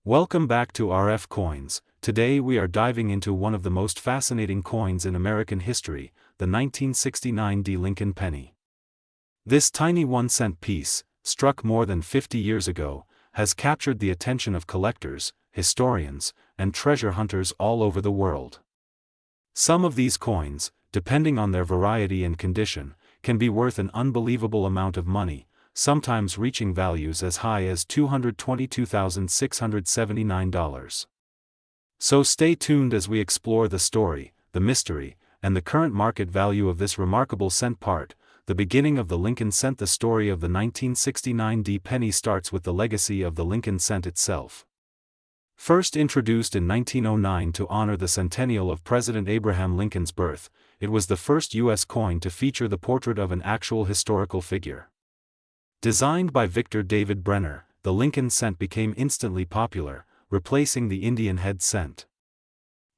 Welcome back to RF Coins. Today we are diving into one of the most fascinating coins in American history, the 1969 D. Lincoln penny. This tiny 1-cent piece, struck more than 50 years ago, has captured the attention of collectors, historians, and treasure hunters all over the world. Some of these coins, depending on their variety and condition, can be worth an unbelievable amount of money, sometimes reaching values as high as $222,679. So stay tuned as we explore the story, the mystery, and the current market value of this remarkable cent part. The beginning of the Lincoln cent. The story of the 1969 D penny starts with the legacy of the Lincoln cent itself. First introduced in 1909 to honor the centennial of President Abraham Lincoln's birth, it was the first U.S. coin to feature the portrait of an actual historical figure. Designed by Victor David Brenner, the Lincoln cent became instantly popular, replacing the Indian head cent.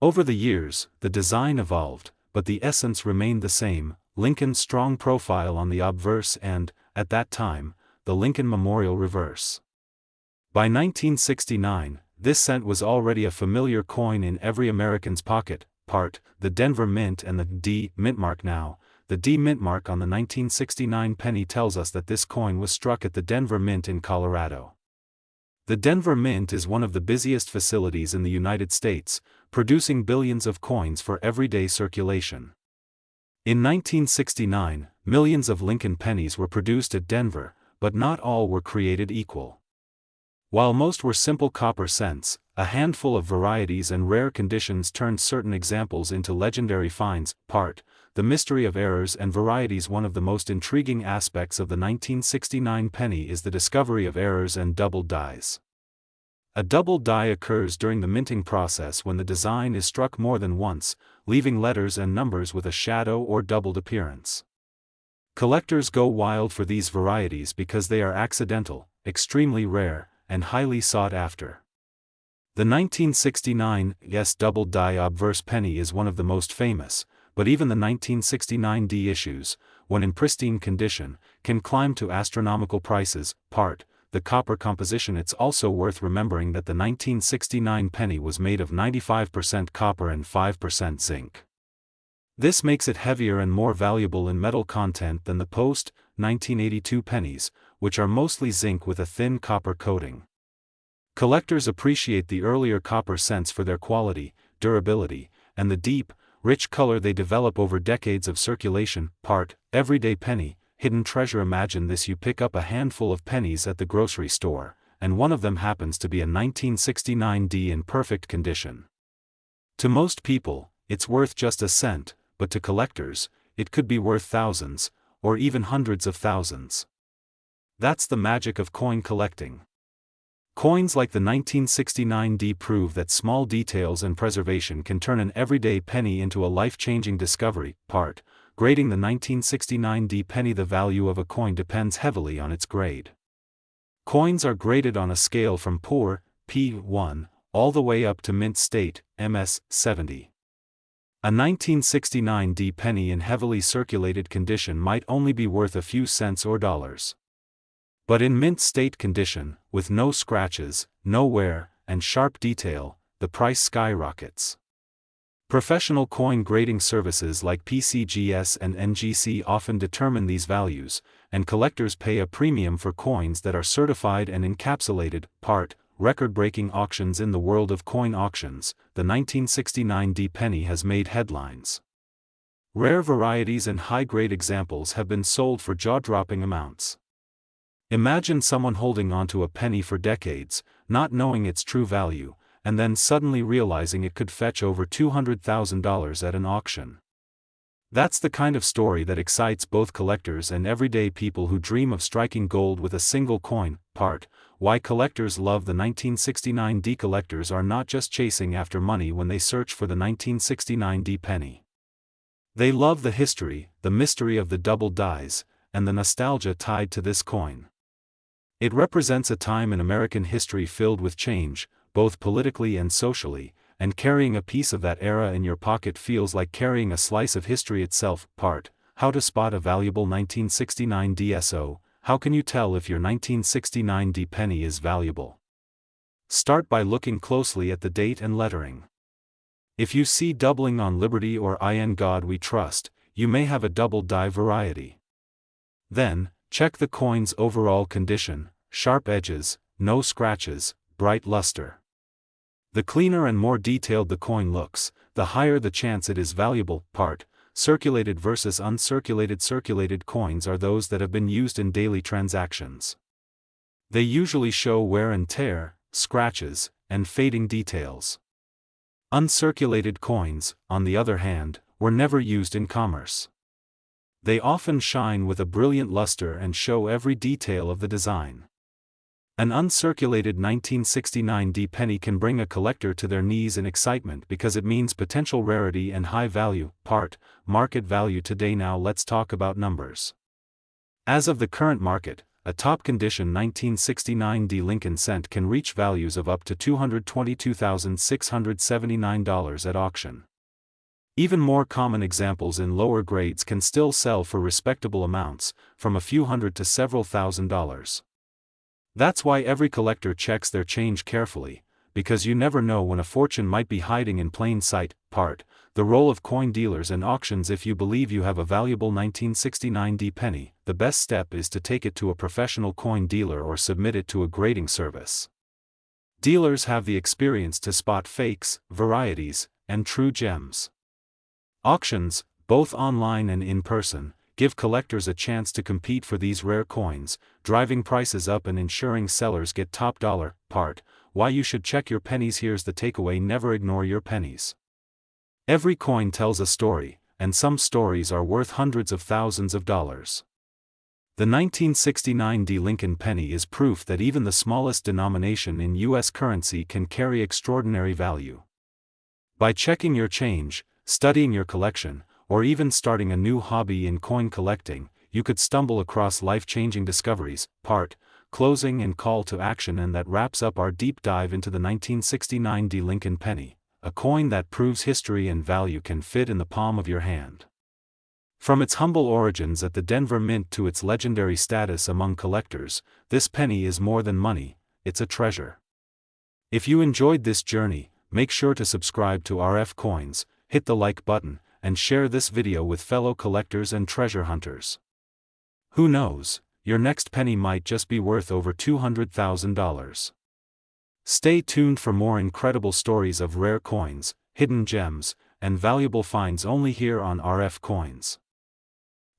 Over the years, the design evolved, but the essence remained the same: Lincoln's strong profile on the obverse and, at that time, the Lincoln Memorial reverse. By 1969, this cent was already a familiar coin in every American's pocket. The Denver Mint and the D Mint mark. Now, the D Mint mark on the 1969 penny tells us that this coin was struck at the Denver Mint in Colorado. The Denver Mint is one of the busiest facilities in the United States, producing billions of coins for everyday circulation. In 1969, millions of Lincoln pennies were produced at Denver, but not all were created equal. While most were simple copper cents, a handful of varieties and rare conditions turned certain examples into legendary finds. The mystery of errors and varieties. One of the most intriguing aspects of the 1969 penny is the discovery of errors and doubled dies. A doubled die occurs during the minting process when the design is struck more than once, leaving letters and numbers with a shadow or doubled appearance. Collectors go wild for these varieties because they are accidental, extremely rare, and highly sought after. The 1969 doubled die obverse penny is one of the most famous, but even the 1969 D issues, when in pristine condition, can climb to astronomical prices. The copper composition. It's also worth remembering that the 1969 penny was made of 95% copper and 5% zinc. This makes it heavier and more valuable in metal content than the post-1982 pennies, which are mostly zinc with a thin copper coating. Collectors appreciate the earlier copper cents for their quality, durability, and the deep, rich color they develop over decades of circulation. Everyday penny, hidden treasure. Imagine this: you pick up a handful of pennies at the grocery store, and one of them happens to be a 1969 D in perfect condition. To most people, it's worth just a cent, but to collectors, it could be worth thousands, or even hundreds of thousands. That's the magic of coin collecting. Coins like the 1969 D prove that small details and preservation can turn an everyday penny into a life-changing discovery. Grading the 1969 D penny. The value of a coin depends heavily on its grade. Coins are graded on a scale from poor, P1, all the way up to mint state, MS 70. A 1969 D penny in heavily circulated condition might only be worth a few cents or dollars. But in mint state condition, with no scratches, no wear, and sharp detail, the price skyrockets. Professional coin grading services like PCGS and NGC often determine these values, and collectors pay a premium for coins that are certified and encapsulated. Record-breaking auctions. In the world of coin auctions, the 1969 D penny has made headlines. Rare varieties and high-grade examples have been sold for jaw-dropping amounts. Imagine someone holding onto a penny for decades, not knowing its true value, and then suddenly realizing it could fetch over $200,000 at an auction. That's the kind of story that excites both collectors and everyday people who dream of striking gold with a single coin. Why collectors love the 1969 D. Collectors are not just chasing after money when they search for the 1969 D penny. They love the history, the mystery of the double dies, and the nostalgia tied to this coin. It represents a time in American history filled with change, both politically and socially, and carrying a piece of that era in your pocket feels like carrying a slice of history itself. How to spot a valuable 1969 DSO. How can you tell if your 1969 D penny is valuable? Start by looking closely at the date and lettering. If you see doubling on Liberty or In God We Trust, you may have a double die variety. Then, check the coin's overall condition: sharp edges, no scratches, bright luster. The cleaner and more detailed the coin looks, the higher the chance it is valuable. Part, circulated versus uncirculated. Circulated coins are those that have been used in daily transactions. They usually show wear and tear, scratches, and fading details. Uncirculated coins, on the other hand, were never used in commerce. They often shine with a brilliant luster and show every detail of the design. An uncirculated 1969 D penny can bring a collector to their knees in excitement because it means potential rarity and high value. Part, market value today. Now let's talk about numbers. As of the current market, a top condition 1969 D Lincoln cent can reach values of up to $222,679 at auction. Even more common examples in lower grades can still sell for respectable amounts, from a few hundred to several $1,000s. That's why every collector checks their change carefully, because you never know when a fortune might be hiding in plain sight. Part, the role of coin dealers and auctions. If you believe you have a valuable 1969 D penny, the best step is to take it to a professional coin dealer or submit it to a grading service. Dealers have the experience to spot fakes, varieties, and true gems. Auctions, both online and in person, give collectors a chance to compete for these rare coins, driving prices up and ensuring sellers get top dollar. Part, why you should check your pennies. Here's the takeaway: never ignore your pennies. Every coin tells a story, and some stories are worth hundreds of thousands of dollars. The 1969 D Lincoln penny is proof that even the smallest denomination in U.S. currency can carry extraordinary value. By checking your change, studying your collection, or even starting a new hobby in coin collecting, you could stumble across life-changing discoveries. Part, closing and call to action. And that wraps up our deep dive into the 1969 D Lincoln penny, a coin that proves history and value can fit in the palm of your hand. From its humble origins at the Denver Mint to its legendary status among collectors, this penny is more than money, it's a treasure. If you enjoyed this journey, make sure to subscribe to RF Coins, hit the like button, and share this video with fellow collectors and treasure hunters. Who knows, your next penny might just be worth over $200,000. Stay tuned for more incredible stories of rare coins, hidden gems, and valuable finds only here on RF Coins.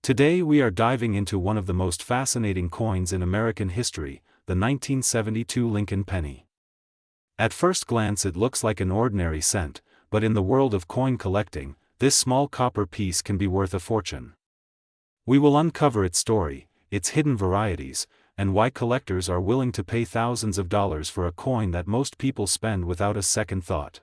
Today we are diving into one of the most fascinating coins in American history, the 1972 Lincoln penny. At first glance it looks like an ordinary cent, but in the world of coin collecting, this small copper piece can be worth a fortune. We will uncover its story, its hidden varieties, and why collectors are willing to pay thousands of dollars for a coin that most people spend without a second thought.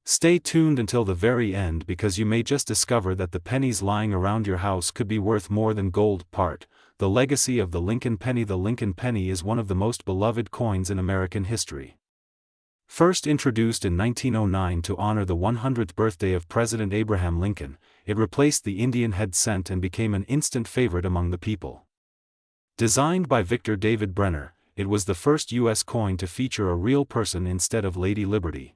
Stay tuned until the very end because you may just discover that the pennies lying around your house could be worth more than gold. Part, the legacy of the Lincoln penny. The Lincoln penny is one of the most beloved coins in American history. First introduced in 1909 to honor the 100th birthday of President Abraham Lincoln, it replaced the Indian head cent and became an instant favorite among the people. Designed by Victor David Brenner, it was the first U.S. coin to feature a real person instead of Lady Liberty.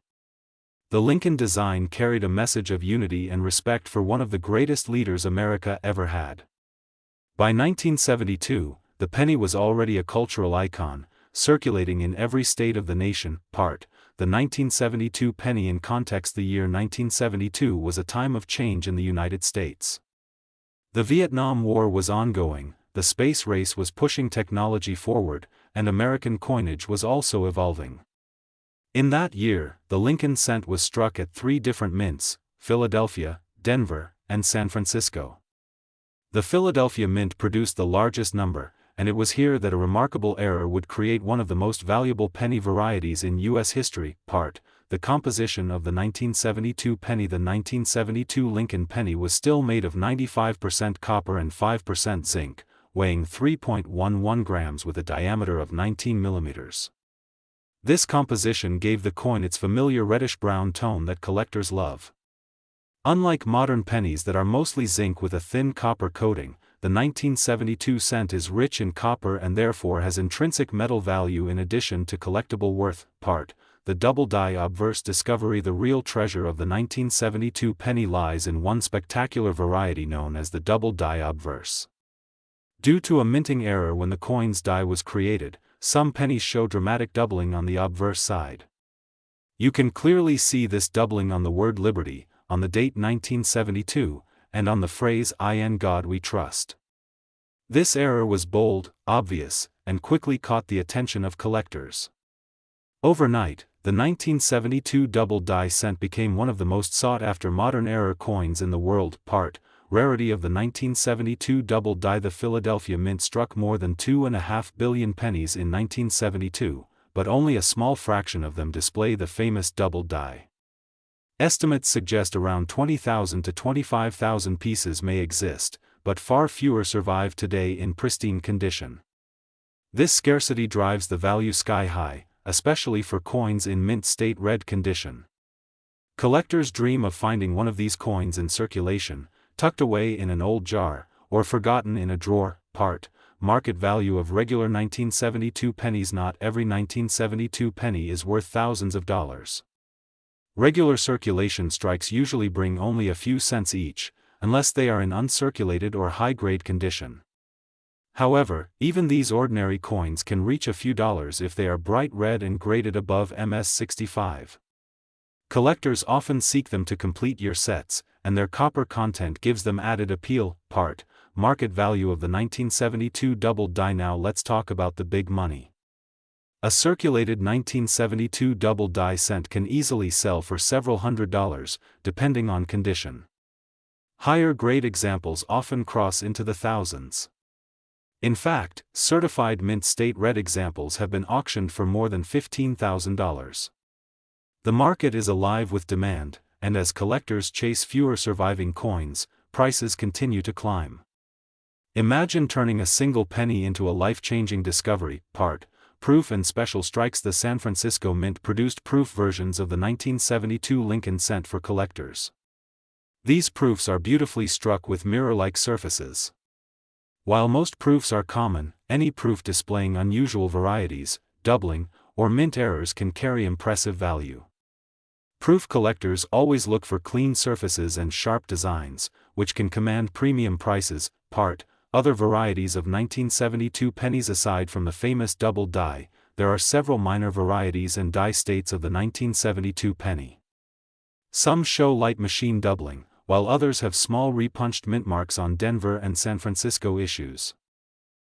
The Lincoln design carried a message of unity and respect for one of the greatest leaders America ever had. By 1972, the penny was already a cultural icon, circulating in every state of the nation. Part, the 1972 penny. In context, the year 1972 was a time of change in the United States. The Vietnam War was ongoing, the space race was pushing technology forward, and American coinage was also evolving. In that year, the Lincoln cent was struck at 3 different mints: Philadelphia, Denver, and San Francisco. The Philadelphia Mint produced the largest number, and it was here that a remarkable error would create one of the most valuable penny varieties in U.S. history. Part, the composition of the 1972 penny. The 1972 Lincoln penny was still made of 95% copper and 5% zinc, weighing 3.11 grams with a diameter of 19 millimeters. This composition gave the coin its familiar reddish-brown tone that collectors love. Unlike modern pennies that are mostly zinc with a thin copper coating, the 1972 cent is rich in copper and therefore has intrinsic metal value in addition to collectible worth. Part, the double die obverse discovery. The real treasure of the 1972 penny lies in one spectacular variety known as the double die obverse. Due to a minting error when the coin's die was created, some pennies show dramatic doubling on the obverse side. You can clearly see this doubling on the word liberty, on the date 1972, and on the phrase "In God We Trust." This error was bold, obvious, and quickly caught the attention of collectors. Overnight, the 1972 double die cent became one of the most sought-after modern era coins in the world. Part, rarity of the 1972 double die. The Philadelphia Mint struck more than 2.5 billion pennies in 1972, but only a small fraction of them display the famous double die. Estimates suggest around 20,000 to 25,000 pieces may exist, but far fewer survive today in pristine condition. This scarcity drives the value sky high, especially for coins in mint state red condition. Collectors dream of finding one of these coins in circulation, tucked away in an old jar, or forgotten in a drawer. Part, market value of regular 1972 pennies. Not every 1972 penny is worth thousands of dollars. Regular circulation strikes usually bring only a few cents each, unless they are in uncirculated or high-grade condition. However, even these ordinary coins can reach a few dollars if they are bright red and graded above MS65. Collectors often seek them to complete year sets, and their copper content gives them added appeal. Part, market value of the 1972 double die. Now let's talk about the big money. A circulated 1972 double die cent can easily sell for several $100s, depending on condition. Higher grade examples often cross into the thousands. In fact, certified mint state red examples have been auctioned for more than $15,000. The market is alive with demand, and as collectors chase fewer surviving coins, prices continue to climb. Imagine turning a single penny into a life-changing discovery. Part, proof and special strikes. The San Francisco Mint produced proof versions of the 1972 Lincoln cent for collectors. These proofs are beautifully struck with mirror-like surfaces. While most proofs are common, any proof displaying unusual varieties, doubling, or mint errors can carry impressive value. Proof collectors always look for clean surfaces and sharp designs, which can command premium prices. Part, other varieties of 1972 pennies. Aside from the famous double die, there are several minor varieties and die states of the 1972 penny. Some show light machine doubling, while others have small repunched mint marks on Denver and San Francisco issues.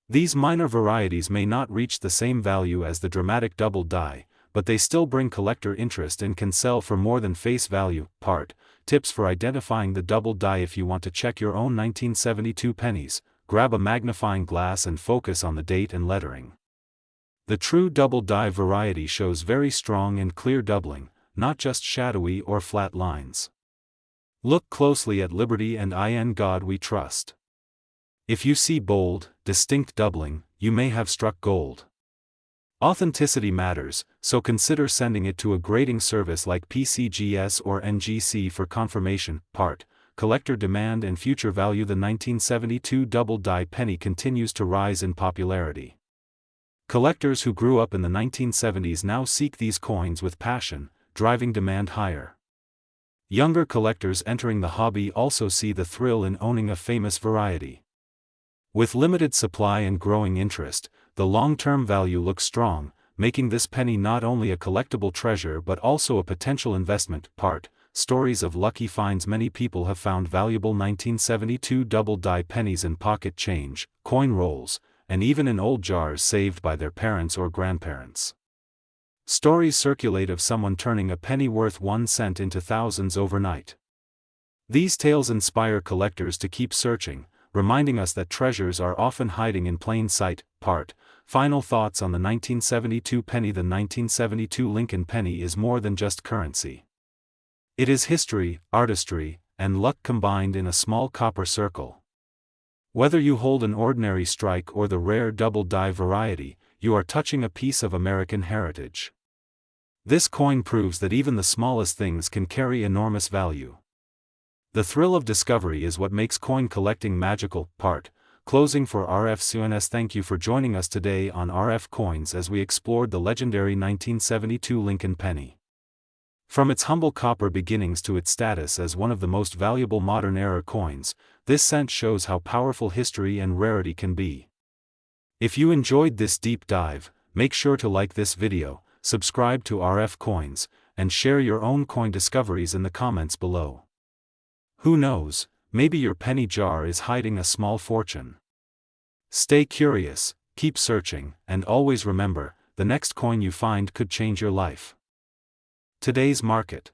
These minor varieties may not reach the same value as the dramatic double die, but they still bring collector interest and can sell for more than face value. Part, tips for identifying the double die. If you want to check your own 1972 pennies, grab a magnifying glass and focus on the date and lettering. The true double die variety shows very strong and clear doubling, not just shadowy or flat lines. Look closely at Liberty and In God We Trust. If you see bold, distinct doubling, you may have struck gold. Authenticity matters, so consider sending it to a grading service like PCGS or NGC for confirmation. Part, collector demand and future value. The 1972 double die penny continues to rise in popularity. Collectors who grew up in the 1970s now seek these coins with passion, driving demand higher. Younger collectors entering the hobby also see the thrill in owning a famous variety. With limited supply and growing interest, the long-term value looks strong, making this penny not only a collectible treasure but also a potential investment. Part, stories of lucky finds. Many people have found valuable 1972 double die pennies in pocket change, coin rolls, and even in old jars saved by their parents or grandparents. Stories circulate of someone turning a penny worth 1 cent into thousands overnight. These tales inspire collectors to keep searching, reminding us that treasures are often hiding in plain sight. Part, final thoughts on the 1972 penny. The 1972 Lincoln penny is more than just currency. It is history, artistry, and luck combined in a small copper circle. Whether you hold an ordinary strike or the rare double die variety, you are touching a piece of American heritage. This coin proves that even the smallest things can carry enormous value. The thrill of discovery is what makes coin collecting magical. Part, Closing for RF. Thank you for joining us today on RF Coins as we explored the legendary 1972 Lincoln penny. From its humble copper beginnings to its status as one of the most valuable modern-era coins, this cent shows how powerful history and rarity can be. If you enjoyed this deep dive, make sure to like this video, subscribe to RF Coins, and share your own coin discoveries in the comments below. Who knows, maybe your penny jar is hiding a small fortune. Stay curious, keep searching, and always remember, the next coin you find could change your life. Today's market.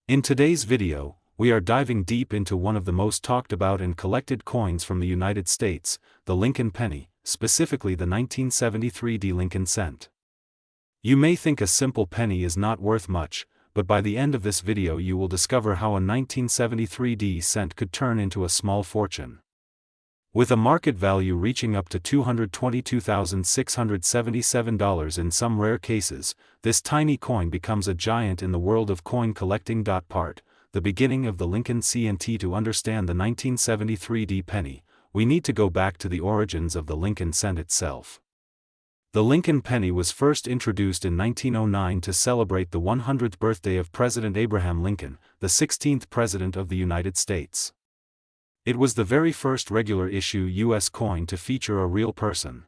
In today's video, we are diving deep into one of the most talked about and collected coins from the United States, the Lincoln penny, specifically the 1973 Lincoln cent. You may think a simple penny is not worth much, but by the end of this video you will discover how a 1973 cent could turn into a small fortune. With a market value reaching up to $222,677 in some rare cases, this tiny coin becomes a giant in the world of coin collecting. Part, the beginning of the Lincoln cent. To understand the 1973 penny, we need to go back to the origins of the Lincoln cent itself. The Lincoln penny was first introduced in 1909 to celebrate the 100th birthday of President Abraham Lincoln, the 16th President of the United States. It was the very first regular issue U.S. coin to feature a real person.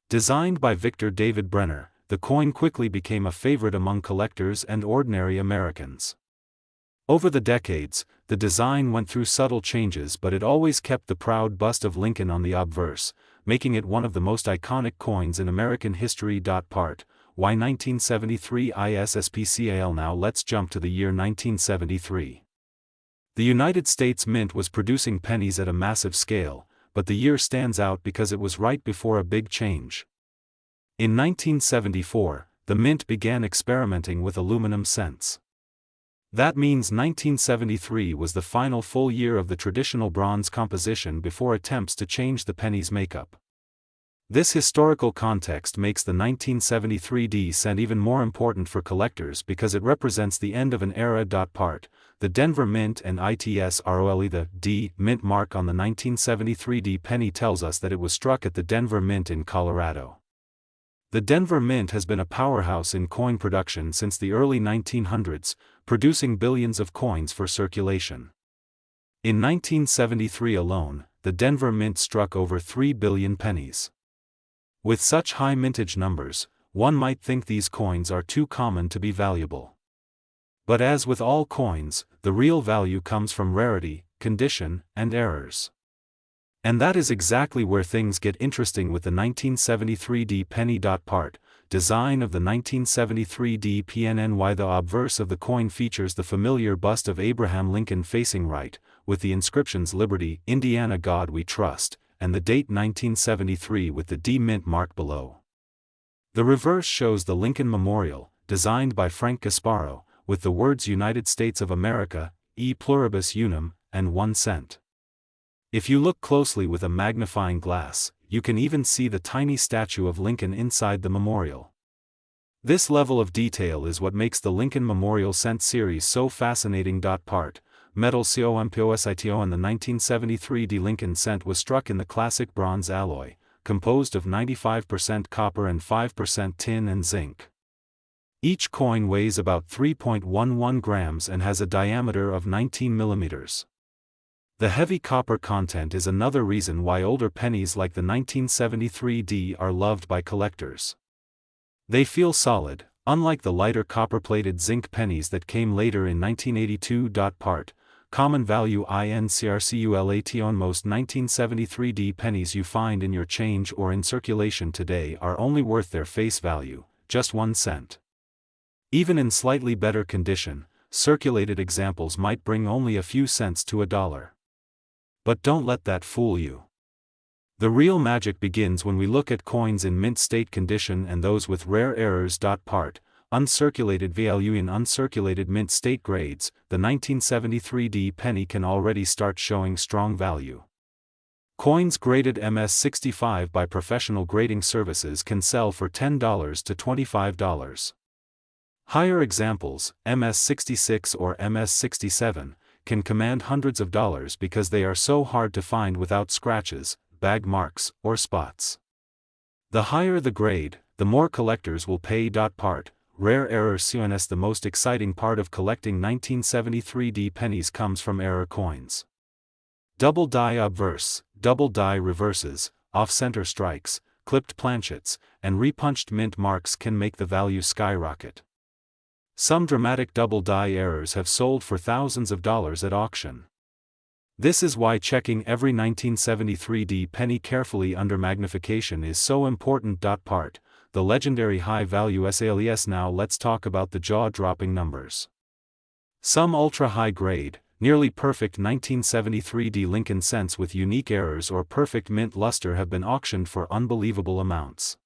Designed by Victor David Brenner, the coin quickly became a favorite among collectors and ordinary Americans. Over the decades, the design went through subtle changes, but it always kept the proud bust of Lincoln on the obverse, making it one of the most iconic coins in American history. Part, why 1973 ISSPCAL? Now let's jump to the year 1973. The United States Mint was producing pennies at a massive scale, but the year stands out because it was right before a big change. In 1974, the Mint began experimenting with aluminum cents. That means 1973 was the final full year of the traditional bronze composition before attempts to change the penny's makeup. This historical context makes the 1973 cent even more important for collectors because it represents the end of an era. Part, the Denver Mint and its ROLE. The D Mint mark on the 1973 penny tells us that it was struck at the Denver Mint in Colorado. The Denver Mint has been a powerhouse in coin production since the early 1900s, producing billions of coins for circulation. In 1973 alone, the Denver Mint struck over 3 billion pennies. With such high mintage numbers, one might think these coins are too common to be valuable. But as with all coins, the real value comes from rarity, condition, and errors. And that is exactly where things get interesting with the 1973 penny. Part, design of the 1973 PNNY. The obverse of the coin features the familiar bust of Abraham Lincoln facing right, with the inscriptions Liberty, Indiana, God We Trust, and the date 1973 with the D Mint mark below. The reverse shows the Lincoln Memorial, designed by Frank Gasparo, with the words United States of America, E Pluribus Unum, and 1 cent. If you look closely with a magnifying glass, you can even see the tiny statue of Lincoln inside the memorial. This level of detail is what makes the Lincoln Memorial Cent series so fascinating. Part, metal COMPOSITO. And the 1973 Lincoln Cent was struck in the classic bronze alloy, composed of 95% copper and 5% tin and zinc. Each coin weighs about 3.11 grams and has a diameter of 19 millimeters. The heavy copper content is another reason why older pennies like the 1973 are loved by collectors. They feel solid, unlike the lighter copper-plated zinc pennies that came later in 1982. Part, common value INCRCULATO. Most 1973 pennies you find in your change or in circulation today are only worth their face value, just 1 cent. Even in slightly better condition, circulated examples might bring only a few cents to $1. But don't let that fool you. The real magic begins when we look at coins in mint state condition and those with rare errors. Part, uncirculated value. In uncirculated mint state grades, the 1973 penny can already start showing strong value. Coins graded MS65 by professional grading services can sell for $10 to $25. Higher examples, MS66 or MS67, can command hundreds of dollars because they are so hard to find without scratches, bag marks, or spots. The higher the grade, the more collectors will pay. Part, rare errors. CNS. The most exciting part of collecting 1973D pennies comes from error coins. Double die obverse, double die reverses, off-center strikes, clipped planchets, and repunched mint marks can make the value skyrocket. Some dramatic double die errors have sold for thousands of dollars at auction. This is why checking every 1973D penny carefully under magnification is so important. Part, the legendary high-value SALES. Now let's talk about the jaw-dropping numbers. Some ultra-high-grade, nearly perfect 1973D Lincoln cents with unique errors or perfect mint luster have been auctioned for unbelievable amounts.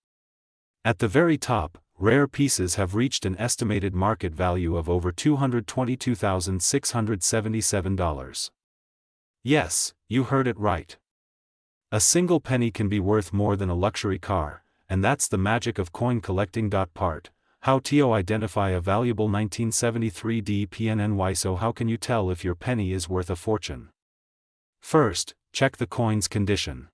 At the very top, rare pieces have reached an estimated market value of over $222,677. Yes, you heard it right. A single penny can be worth more than a luxury car, and that's the magic of coin collecting. Part, how to identify a valuable 1973D PNNY. So how can you tell if your penny is worth a fortune? First, check the coin's condition.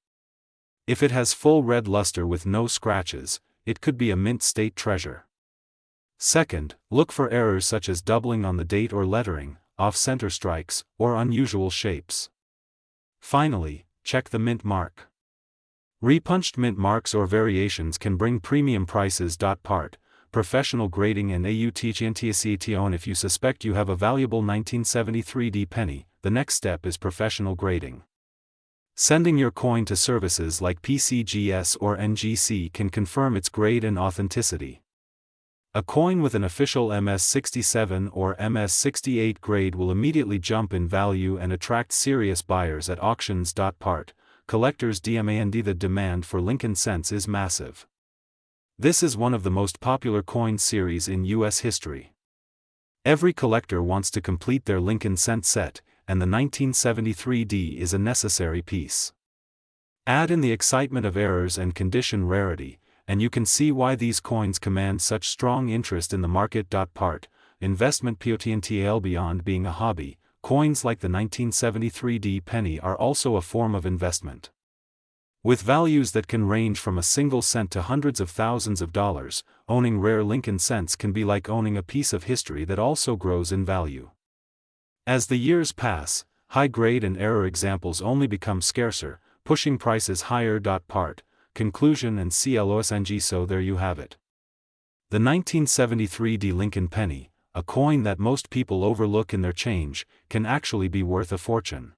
If it has full red luster with no scratches, it could be a mint state treasure. Second, look for errors such as doubling on the date or lettering, off-center strikes, or unusual shapes. Finally, check the mint mark. Repunched mint marks or variations can bring premium prices. Part, professional grading and AUTGNTSCTO. If you suspect you have a valuable 1973D penny, the next step is professional grading. Sending your coin to services like PCGS or NGC can confirm its grade and authenticity. A coin with an official MS67 or MS68 grade will immediately jump in value and attract serious buyers at auctions. Part, collectors demand. The demand for Lincoln cents is massive. This is one of the most popular coin series in U.S. history. Every collector wants to complete their Lincoln cent set, and the 1973D is a necessary piece. Add in the excitement of errors and condition rarity, and you can see why these coins command such strong interest in the market. Part, investment potential. Beyond being a hobby, coins like the 1973D penny are also a form of investment. With values that can range from a single cent to hundreds of thousands of dollars, owning rare Lincoln cents can be like owning a piece of history that also grows in value. As the years pass, high-grade and error examples only become scarcer, pushing prices higher. Part, conclusion and CLOSNG. So there you have it. The 1973D Lincoln penny, a coin that most people overlook in their change, can actually be worth a fortune.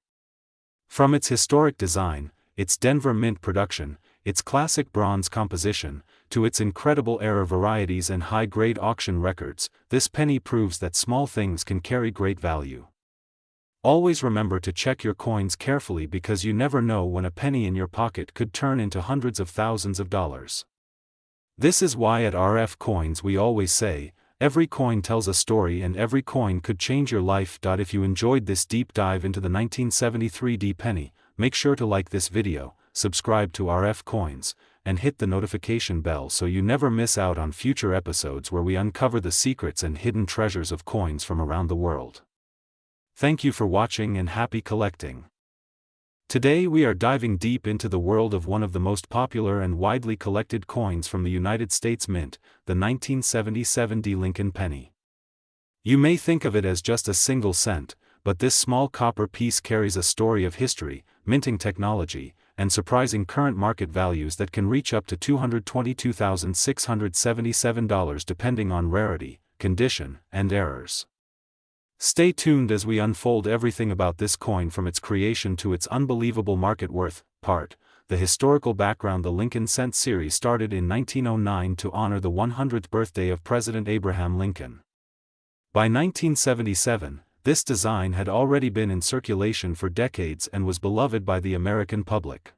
From its historic design, its Denver Mint production, its classic bronze composition, to its incredible error varieties and high-grade auction records, this penny proves that small things can carry great value. Always remember to check your coins carefully because you never know when a penny in your pocket could turn into hundreds of thousands of dollars. This is why at RF Coins we always say, every coin tells a story and every coin could change your life. If you enjoyed this deep dive into the 1973D penny, make sure to like this video, subscribe to RF Coins, and hit the notification bell so you never miss out on future episodes where we uncover the secrets and hidden treasures of coins from around the world. Thank you for watching and happy collecting. Today we are diving deep into the world of one of the most popular and widely collected coins from the United States Mint, the 1977D Lincoln penny. You may think of it as just a single cent, but this small copper piece carries a story of history, minting technology, and surprising current market values that can reach up to $222,677 depending on rarity, condition, and errors. Stay tuned as we unfold everything about this coin from its creation to its unbelievable market worth. Part, the historical background. The Lincoln Cent series started in 1909 to honor the 100th birthday of President Abraham Lincoln. By 1977, this design had already been in circulation for decades and was beloved by the American public.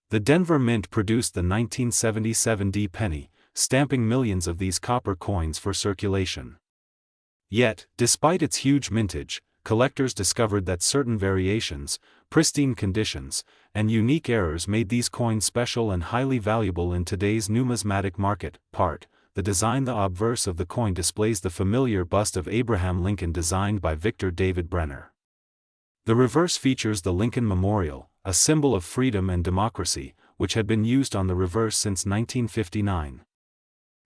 The Denver Mint produced the 1977D penny, stamping millions of these copper coins for circulation. Yet, despite its huge mintage, collectors discovered that certain variations, pristine conditions, and unique errors made these coins special and highly valuable in today's numismatic market. Part, the design. The obverse of the coin displays the familiar bust of Abraham Lincoln designed by Victor David Brenner. The reverse features the Lincoln Memorial, a symbol of freedom and democracy, which had been used on the reverse since 1959.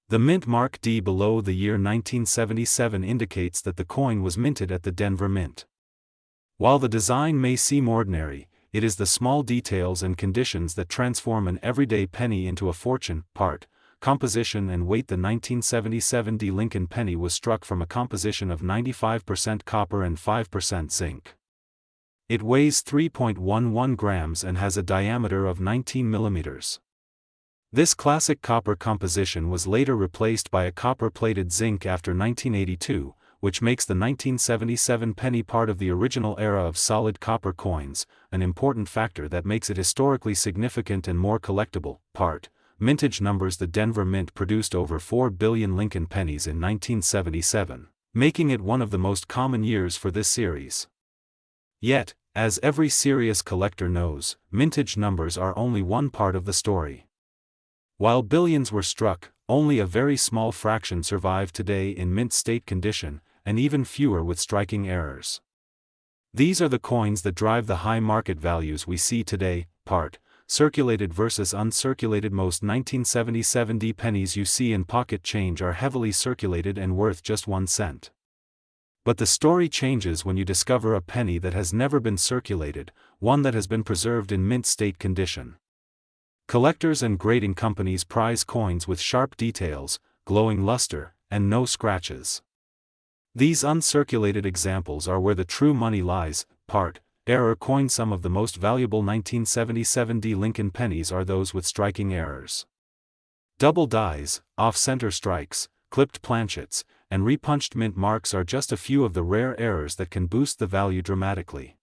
The mint mark D below the year 1977 indicates that the coin was minted at the Denver Mint. While the design may seem ordinary, it is the small details and conditions that transform an everyday penny into a fortune. Part, composition and weight. The 1977 D Lincoln penny was struck from a composition of 95% copper and 5% zinc. It weighs 3.11 grams and has a diameter of 19 millimeters. This classic copper composition was later replaced by a copper-plated zinc after 1982, which makes the 1977 penny part of the original era of solid copper coins, an important factor that makes it historically significant and more collectible. Part, mintage numbers. The Denver Mint produced over 4 billion Lincoln pennies in 1977, making it one of the most common years for this series. Yet, as every serious collector knows, mintage numbers are only one part of the story. While billions were struck, only a very small fraction survive today in mint state condition, and even fewer with striking errors. These are the coins that drive the high market values we see today. Part, circulated versus uncirculated. Most 1977 D pennies you see in pocket change are heavily circulated and worth just 1 cent. But the story changes when you discover a penny that has never been circulated, one that has been preserved in mint state condition. Collectors and grading companies prize coins with sharp details, glowing luster, and no scratches. These uncirculated examples are where the true money lies. Part, error coin. Some of the most valuable 1977 D Lincoln pennies are those with striking errors. Double dies, off-center strikes, clipped planchets, and repunched mint marks are just a few of the rare errors that can boost the value dramatically.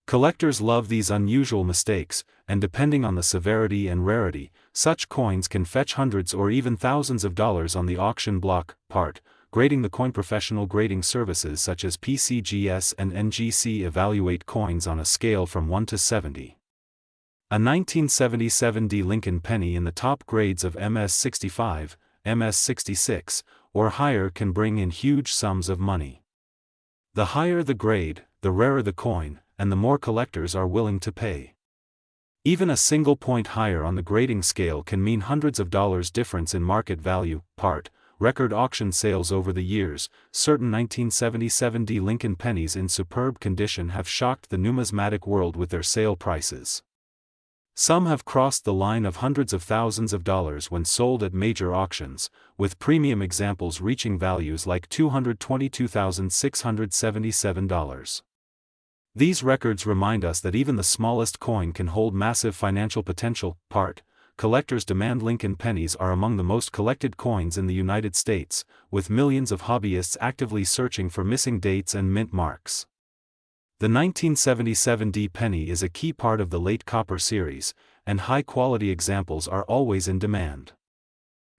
Collectors love these unusual mistakes, and depending on the severity and rarity, such coins can fetch hundreds or even thousands of dollars on the auction block. Part, grading the coin. Professional grading services such as PCGS and NGC evaluate coins on a scale from 1 to 70. A 1977 D Lincoln penny in the top grades of MS65, MS66, or higher can bring in huge sums of money. The higher the grade, the rarer the coin, and the more collectors are willing to pay. Even a single point higher on the grading scale can mean hundreds of dollars difference in market value. Part, record auction sales. Over the years, certain 1977 D Lincoln pennies in superb condition have shocked the numismatic world with their sale prices. Some have crossed the line of hundreds of thousands of dollars when sold at major auctions, with premium examples reaching values like $222,677. These records remind us that even the smallest coin can hold massive financial potential. Part, collectors demand. Lincoln pennies are among the most collected coins in the United States, with millions of hobbyists actively searching for missing dates and mint marks. The 1977 D penny is a key part of the late copper series, and high-quality examples are always in demand.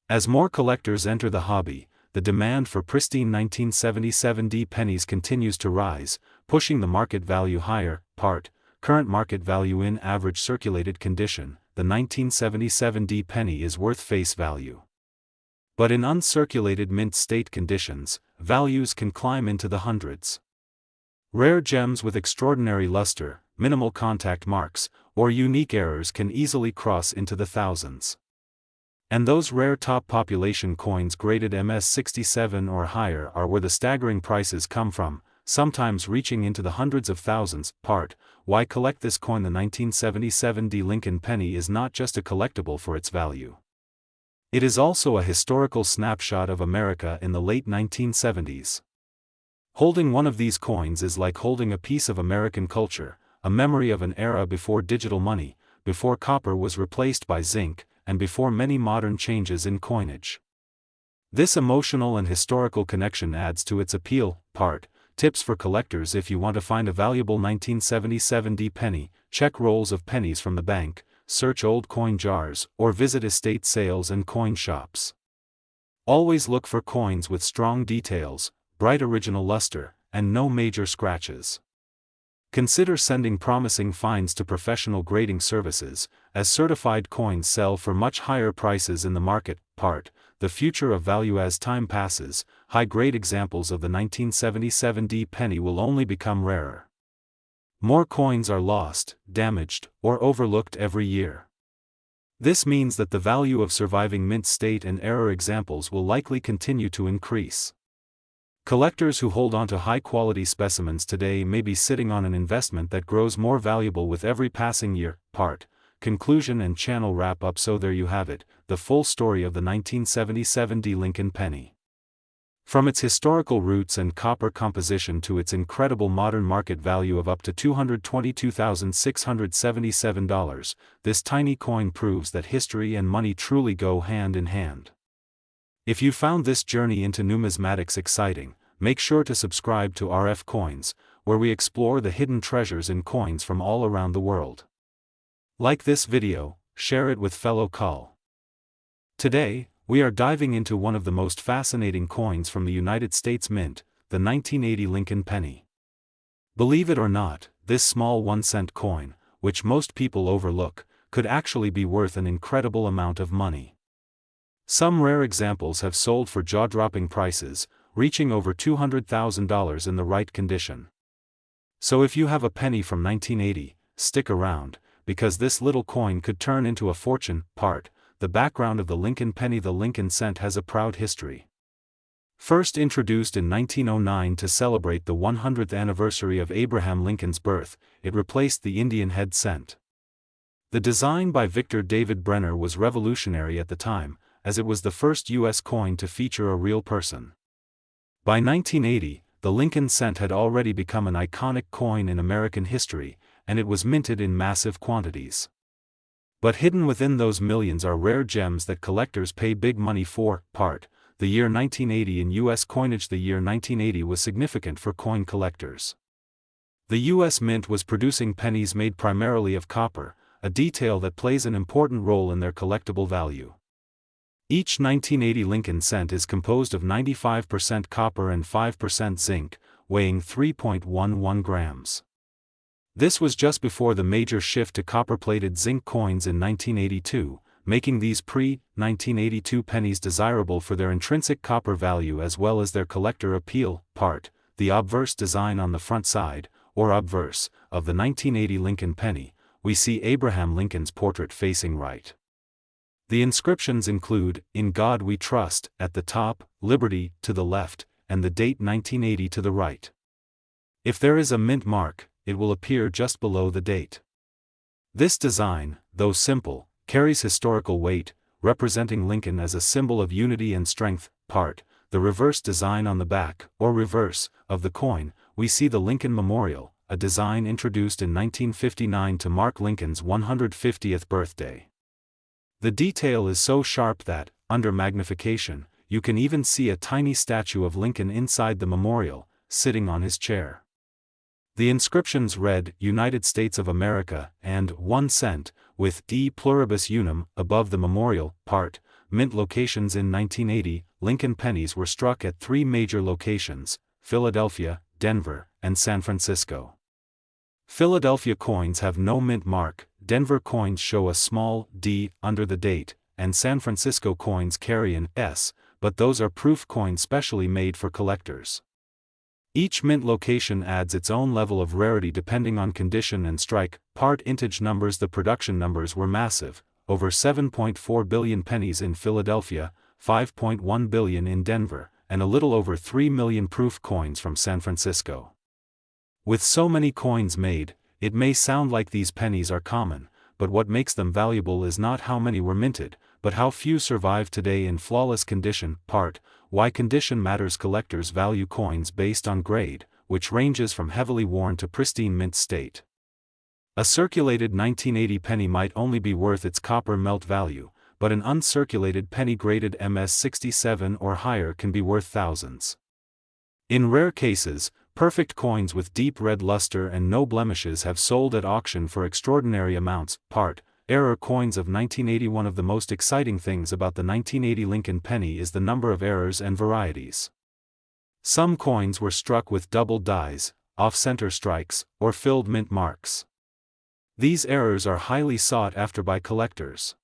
As more collectors enter the hobby, the demand for pristine 1977 D pennies continues to rise, pushing the market value higher. Part, current market value. In average circulated condition, the 1977 D penny is worth face value. But in uncirculated mint state conditions, values can climb into the hundreds. Rare gems with extraordinary luster, minimal contact marks, or unique errors can easily cross into the thousands. And those rare top population coins graded MS67 or higher are where the staggering prices come from, sometimes reaching into the hundreds of thousands. Part, why collect this coin? The 1977 D Lincoln penny is not just a collectible for its value. It is also a historical snapshot of America in the late 1970s. Holding one of these coins is like holding a piece of American culture, a memory of an era before digital money, before copper was replaced by zinc, and before many modern changes in coinage. This emotional and historical connection adds to its appeal. Part, tips for collectors. If you want to find a valuable 1977 D penny, check rolls of pennies from the bank, search old coin jars, or visit estate sales and coin shops. Always look for coins with strong details, bright original luster, and no major scratches. Consider sending promising finds to professional grading services, as certified coins sell for much higher prices in the market. Part, the future of value. As time passes, high-grade examples of the 1977 D penny will only become rarer. more coins are lost, damaged, or overlooked every year. This means that the value of surviving mint state and error examples will likely continue to increase. Collectors who hold onto high-quality specimens today may be sitting on an investment that grows more valuable with every passing year. Part, conclusion and channel wrap-up. So there you have it, the full story of the 1977 D Lincoln penny. From its historical roots and copper composition to its incredible modern market value of up to $222,677, this tiny coin proves that history and money truly go hand in hand. If you found this journey into numismatics exciting, make sure to subscribe to RF Coins, where we explore the hidden treasures in coins from all around the world. Like this video, share it with fellow Col. Today, we are diving into one of the most fascinating coins from the United States Mint, the 1980 Lincoln penny. Believe it or not, this small 1-cent coin, which most people overlook, could actually be worth an incredible amount of money. Some rare examples have sold for jaw-dropping prices, reaching over $200,000 in the right condition. So if you have a penny from 1980, stick around, because this little coin could turn into a fortune. Part, the background of the Lincoln penny. The Lincoln cent has a proud history. First introduced in 1909 to celebrate the 100th anniversary of Abraham Lincoln's birth, it replaced the Indian head cent. The design by Victor David Brenner was revolutionary at the time, as it was the first U.S. coin to feature a real person. By 1980, the Lincoln cent had already become an iconic coin in American history, and it was minted in massive quantities. But hidden within those millions are rare gems that collectors pay big money for. Part, the year 1980 in U.S. coinage. The year 1980 was significant for coin collectors. The U.S. Mint was producing pennies made primarily of copper, a detail that plays an important role in their collectible value. Each 1980 Lincoln cent is composed of 95% copper and 5% zinc, weighing 3.11 grams. This was just before the major shift to copper-plated zinc coins in 1982, making these pre-1982 pennies desirable for their intrinsic copper value as well as their collector appeal. Part, the obverse design. On the front side, or obverse, of the 1980 Lincoln penny, we see Abraham Lincoln's portrait facing right. The inscriptions include, "In God We Trust," at the top, "Liberty," to the left, and the date 1980 to the right. If there is a mint mark, it will appear just below the date. This design, though simple, carries historical weight, representing Lincoln as a symbol of unity and strength. Part, the reverse design. On the back, or reverse, of the coin, we see the Lincoln Memorial, a design introduced in 1959 to mark Lincoln's 150th birthday. The detail is so sharp that, under magnification, you can even see a tiny statue of Lincoln inside the memorial, sitting on his chair. The inscriptions read, "United States of America," and 1 cent, with "De Pluribus Unum" above the memorial. Part, mint locations. In 1980, Lincoln pennies were struck at 3 major locations: Philadelphia, Denver, and San Francisco. Philadelphia coins have no mint mark, Denver coins show a small D under the date, and San Francisco coins carry an S, but those are proof coins specially made for collectors. Each mint location adds its own level of rarity depending on condition and strike. Part, intage numbers. The production numbers were massive, over 7.4 billion pennies in Philadelphia, 5.1 billion in Denver, and a little over 3 million proof coins from San Francisco. With so many coins made, it may sound like these pennies are common, but what makes them valuable is not how many were minted, but how few survive today in flawless condition. Part, why condition matters. Collectors value coins based on grade, which ranges from heavily worn to pristine mint state. A circulated 1980 penny might only be worth its copper melt value, but an uncirculated penny graded MS67 or higher can be worth thousands. In rare cases, perfect coins with deep red luster and no blemishes have sold at auction for extraordinary amounts. Part, error coins of 1980. One of the most exciting things about the 1980 Lincoln penny is the number of errors and varieties. Some coins were struck with double dies, off-center strikes, or filled mint marks. These errors are highly sought after by collectors.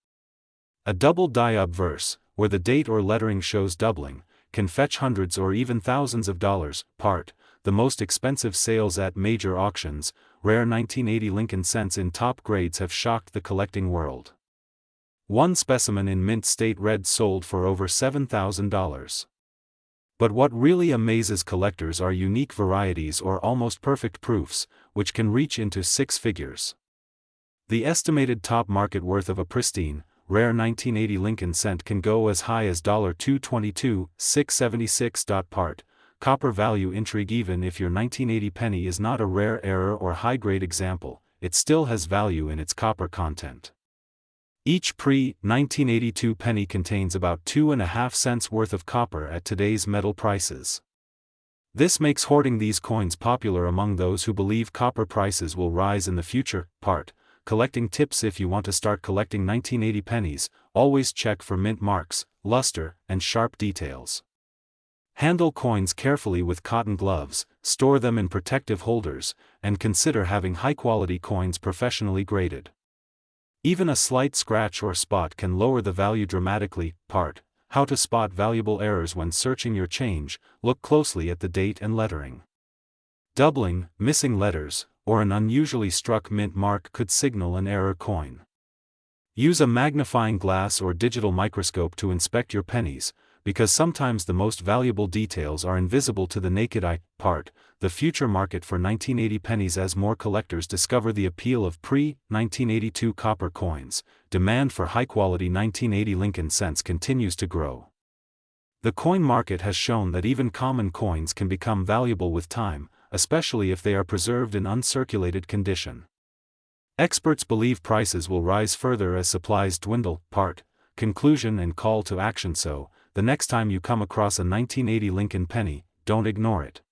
A double die obverse, where the date or lettering shows doubling, can fetch hundreds or even thousands of dollars. Part, the most expensive sales at major auctions, rare 1980 Lincoln cents in top grades have shocked the collecting world. One specimen in mint state red sold for over $7,000. But what really amazes collectors are unique varieties or almost perfect proofs, which can reach into six figures. The estimated top market worth of a pristine, rare 1980 Lincoln cent can go as high as $222,676. Part. Copper value intrigue. Even if your 1980 penny is not a rare error or high-grade example, it still has value in its copper content. Each pre-1982 penny contains about 2.5 cents worth of copper at today's metal prices. This makes hoarding these coins popular among those who believe copper prices will rise in the future. Part. Collecting tips. If you want to start collecting 1980 pennies, always check for mint marks, luster, and sharp details. Handle coins carefully with cotton gloves, store them in protective holders, and consider having high-quality coins professionally graded. Even a slight scratch or spot can lower the value dramatically. Part. How to spot valuable errors when searching your change. Look closely at the date and lettering. Doubling, missing letters, or an unusually struck mint mark could signal an error coin. Use a magnifying glass or digital microscope to inspect your pennies, because sometimes the most valuable details are invisible to the naked eye. Part. The future market for 1980 pennies. As more collectors discover the appeal of pre-1982 copper coins, demand for high-quality 1980 Lincoln cents continues to grow. The coin market has shown that even common coins can become valuable with time, especially if they are preserved in uncirculated condition. Experts believe prices will rise further as supplies dwindle. Part. Conclusion and call to action. So, the next time you come across a 1980 Lincoln penny, don't ignore it.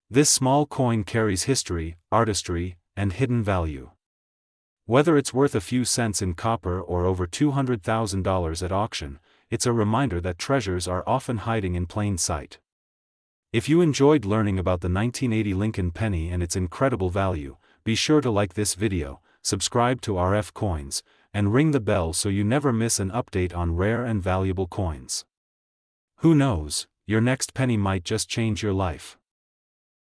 This small coin carries history, artistry, and hidden value. Whether it's worth a few cents in copper or over $200,000 at auction, it's a reminder that treasures are often hiding in plain sight. If you enjoyed learning about the 1980 Lincoln penny and its incredible value, be sure to like this video, subscribe to RF Coins, and ring the bell so you never miss an update on rare and valuable coins. Who knows, your next penny might just change your life.